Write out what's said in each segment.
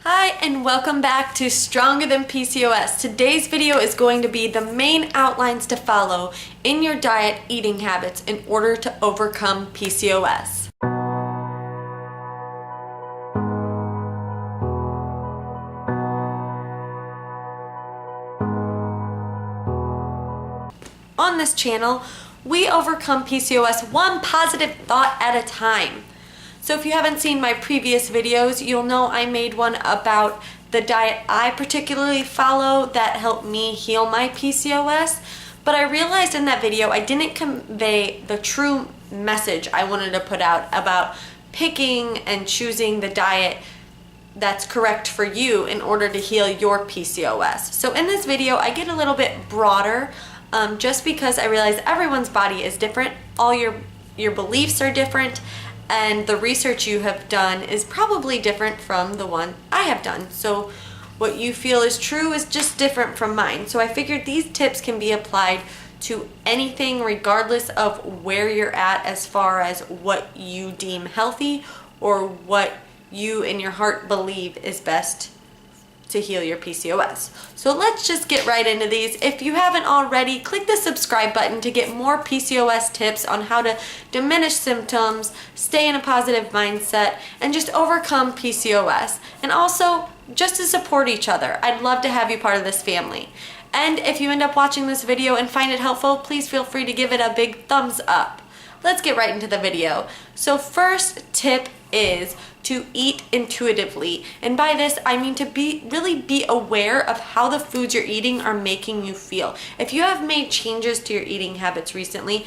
Hi and welcome back to Stronger Than PCOS. Today's video is going to be the main outlines to follow in your diet eating habits in order to overcome PCOS. On this channel, we overcome PCOS one positive thought at a time. So if you haven't seen my previous videos, you'll know I made one about the diet I particularly follow that helped me heal my PCOS. But I realized in that video I didn't convey the true message I wanted to put out about picking and choosing the diet that's correct for you in order to heal your PCOS. So in this video, I get a little bit broader just because I realize everyone's body is different. All your beliefs are different. And the research you have done is probably different from the one I have done. So what you feel is true is just different from mine. So I figured these tips can be applied to anything regardless of where you're at as far as what you deem healthy or what you in your heart believe is best to heal your PCOS. So let's just get right into these. If you haven't already, click the subscribe button to get more PCOS tips on how to diminish symptoms, stay in a positive mindset, and just overcome PCOS. And also, just to support each other. I'd love to have you part of this family. And if you end up watching this video and find it helpful, please feel free to give it a big thumbs up. Let's get right into the video. So first tip is to eat intuitively. And by this, I mean to really be aware of how the foods you're eating are making you feel. If you have made changes to your eating habits recently,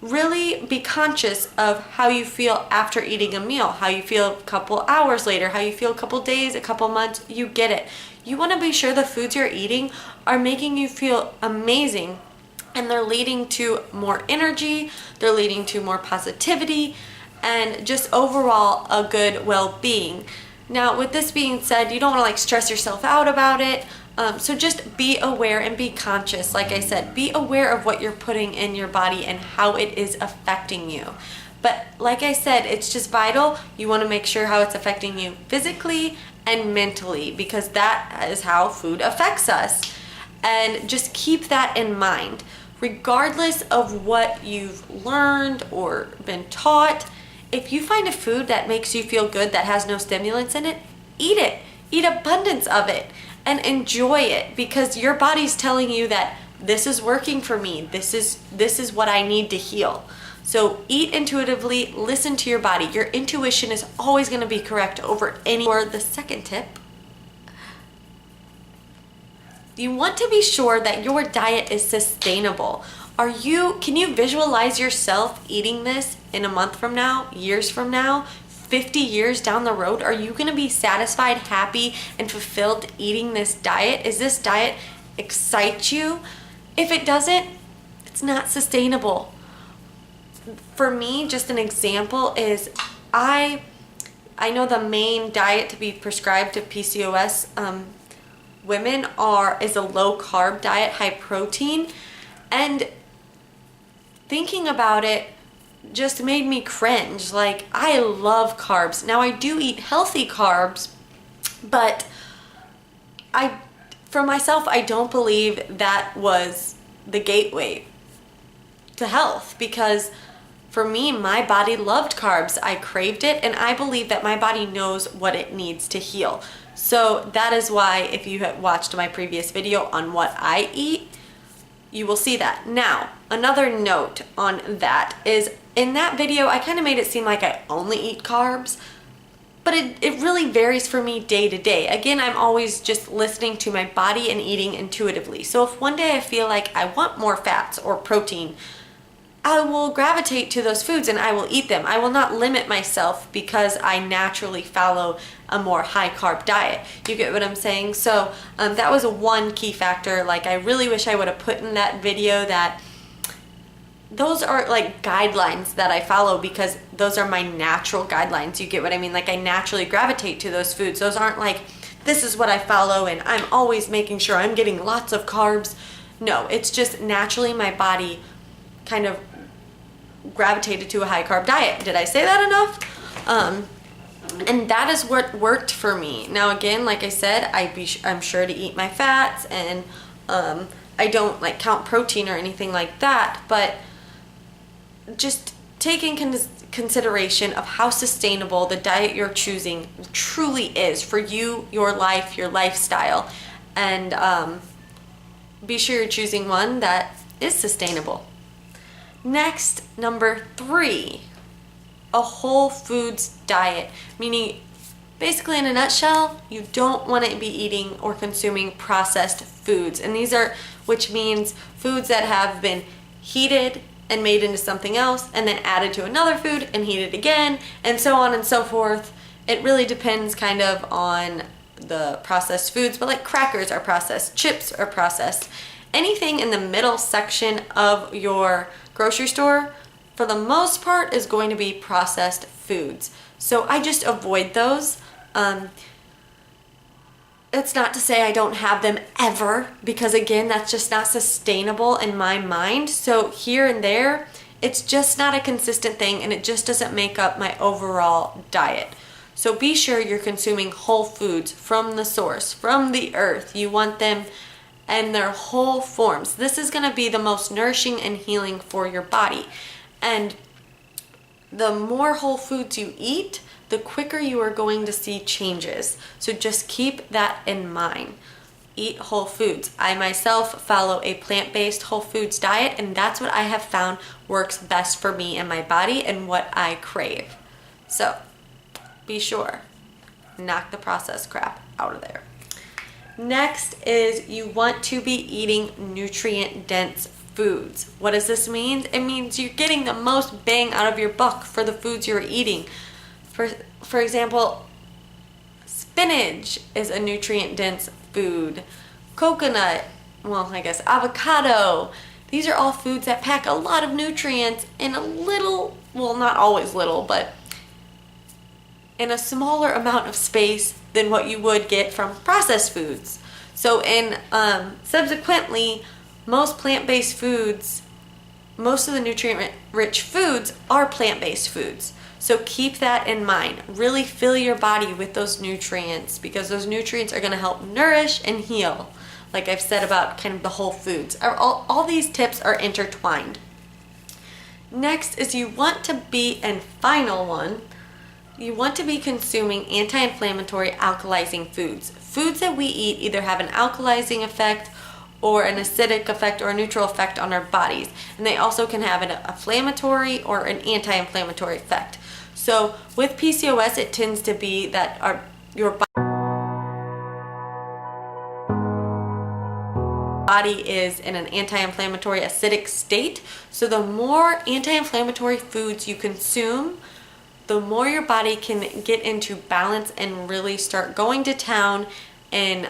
really be conscious of how you feel after eating a meal, how you feel a couple hours later, how you feel a couple days, a couple months, you get it. You want to be sure the foods you're eating are making you feel amazing and they're leading to more energy, they're leading to more positivity, and just overall a good well-being. Now, with this being said, you don't want to stress yourself out about it. So just be aware and be conscious. Like I said, be aware of what you're putting in your body and how it is affecting you. But like I said, it's just vital. You want to make sure how it's affecting you physically and mentally, because that is how food affects us. And just keep that in mind. Regardless of what you've learned or been taught, if you find a food that makes you feel good that has no stimulants in it, eat it. Eat abundance of it and enjoy it, because your body's telling you that this is working for me. This is what I need to heal. So eat intuitively, listen to your body. Your intuition is always going to be correct over any. Or the second tip, you want to be sure that your diet is sustainable. Can you visualize yourself eating this in a month from now, years from now, 50 years down the road? Are you going to be satisfied, happy, and fulfilled eating this diet? Is this diet excite you? If it doesn't, it's not sustainable. For me, just an example is I know the main diet to be prescribed to PCOS women is a low carb diet, high protein, and thinking about it just made me cringe. I love carbs. Now I do eat healthy carbs, but for myself, I don't believe that was the gateway to health, because for me, my body loved carbs. I craved it, and I believe that my body knows what it needs to heal. So that is why, if you have watched my previous video on what I eat, you will see that. Now, another note on that is, in that video, I kind of made it seem like I only eat carbs, but it really varies for me day to day. Again, I'm always just listening to my body and eating intuitively. So if one day I feel like I want more fats or protein, I will gravitate to those foods and I will eat them. I will not limit myself because I naturally follow a more high carb diet. You get what I'm saying? So that was one key factor. I really wish I would have put in that video that those are guidelines that I follow, because those are my natural guidelines. You get what I mean? I naturally gravitate to those foods. Those aren't this is what I follow and I'm always making sure I'm getting lots of carbs. No, it's just naturally my body kind of gravitated to a high carb diet. Did I say that enough? And that is what worked for me. Now again, like I said, I'm sure to eat my fats, and I don't like count protein or anything like that, but just taking consideration of how sustainable the diet you're choosing truly is for you, your life, your lifestyle, and be sure you're choosing one that is sustainable. Next, number 3, a whole foods diet, meaning basically in a nutshell, you don't want to be eating or consuming processed foods. And these are, which means foods that have been heated and made into something else and then added to another food and heated again, and so on and so forth. It really depends kind of on the processed foods, but like crackers are processed, chips are processed. Anything in the middle section of your grocery store, for the most part, is going to be processed foods. So I just avoid those. It's not to say I don't have them ever, because again, that's just not sustainable in my mind. So here and there, it's just not a consistent thing, and it just doesn't make up my overall diet. So be sure you're consuming whole foods from the source, from the earth. You want them in their whole forms. This is going to be the most nourishing and healing for your body. And the more whole foods you eat, the quicker you are going to see changes. So just keep that in mind. Eat whole foods. I myself follow a plant-based whole foods diet, and that's what I have found works best for me and my body and what I crave. So be sure, knock the processed crap out of there. Next is you want to be eating nutrient-dense foods. What does this mean? It means you're getting the most bang out of your buck for the foods you're eating. For example, spinach is a nutrient-dense food. Coconut, well, I guess avocado. These are all foods that pack a lot of nutrients in a little, well, not always little, but in a smaller amount of space than what you would get from processed foods. So subsequently, most plant-based foods, most of the nutrient-rich foods are plant-based foods. So keep that in mind. Really fill your body with those nutrients, because those nutrients are going to help nourish and heal. Like I've said about kind of the whole foods. All these tips are intertwined. Next is you want to be, and final one, you want to be consuming anti-inflammatory alkalizing foods. Foods that we eat either have an alkalizing effect or an acidic effect or a neutral effect on our bodies. And they also can have an inflammatory or an anti-inflammatory effect. So with PCOS, it tends to be that your body is in an anti-inflammatory acidic state. So the more anti-inflammatory foods you consume, the more your body can get into balance and really start going to town and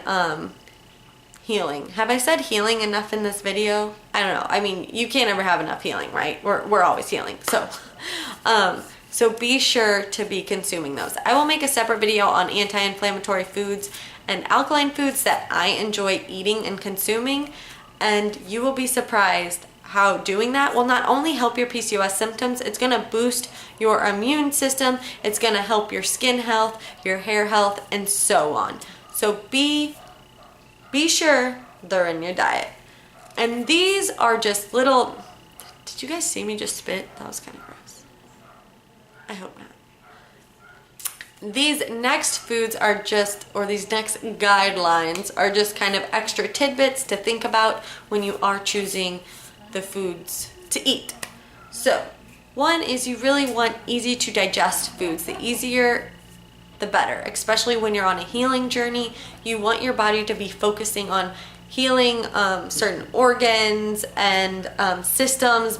healing. Have I said healing enough in this video? I don't know. I mean, you can't ever have enough healing, right? We're always healing. So be sure to be consuming those. I will make a separate video on anti-inflammatory foods and alkaline foods that I enjoy eating and consuming, and you will be surprised how doing that will not only help your PCOS symptoms, it's going to boost your immune system, it's going to help your skin health, your hair health, and so on. So be sure they're in your diet. And these are just little, did you guys see me just spit? That was kind of gross. I hope not. These next foods are just, or these next guidelines are just kind of extra tidbits to think about when you are choosing the foods to eat. So one is you really want easy to digest foods. The easier the better, especially when you're on a healing journey. You want your body to be focusing on healing certain organs and systems,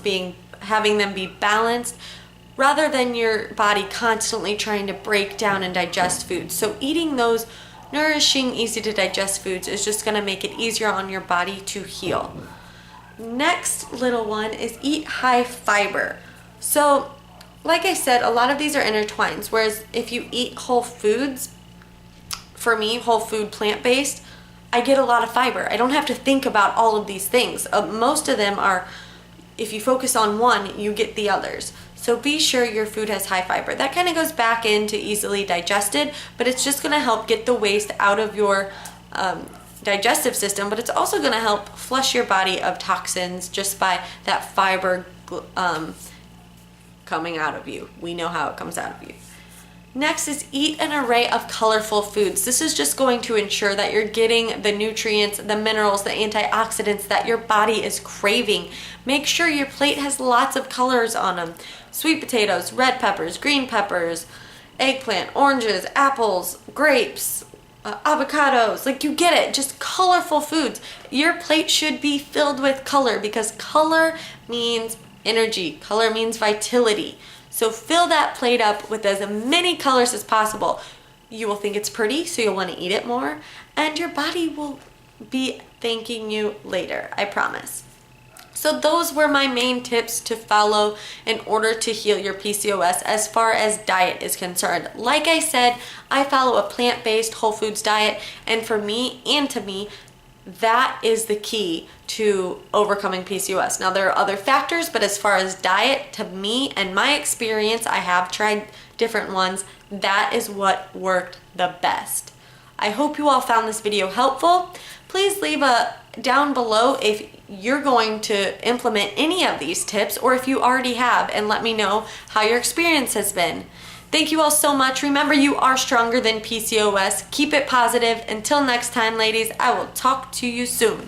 having them be balanced, rather than your body constantly trying to break down and digest foods. So eating those nourishing, easy to digest foods is just going to make it easier on your body to heal. Next little one is eat high fiber. So like I said, a lot of these are intertwined, whereas if you eat whole foods, for me, whole food plant-based, I get a lot of fiber. I don't have to think about all of these things. Most of them are, if you focus on one, you get the others. So be sure your food has high fiber. That kind of goes back into easily digested, but it's just going to help get the waste out of your digestive system, but it's also going to help flush your body of toxins just by that fiber coming out of you. We know how it comes out of you. Next is eat an array of colorful foods. This is just going to ensure that you're getting the nutrients, the minerals, the antioxidants that your body is craving. Make sure your plate has lots of colors on them. Sweet potatoes, red peppers, green peppers, eggplant, oranges, apples, grapes, avocados, like you get it, just colorful foods. Your plate should be filled with color because color means energy, color means vitality. So fill that plate up with as many colors as possible. You will think it's pretty, so you'll want to eat it more, and your body will be thanking you later, I promise. So those were my main tips to follow in order to heal your PCOS as far as diet is concerned. Like I said, I follow a plant-based whole foods diet, and for me and to me, that is the key to overcoming PCOS. Now there are other factors, but as far as diet, to me and my experience, I have tried different ones, that is what worked the best. I hope you all found this video helpful. Please leave a down below if you're going to implement any of these tips or if you already have, and let me know how your experience has been. Thank you all so much. Remember, you are stronger than PCOS. Keep it positive. Until next time, ladies, I will talk to you soon.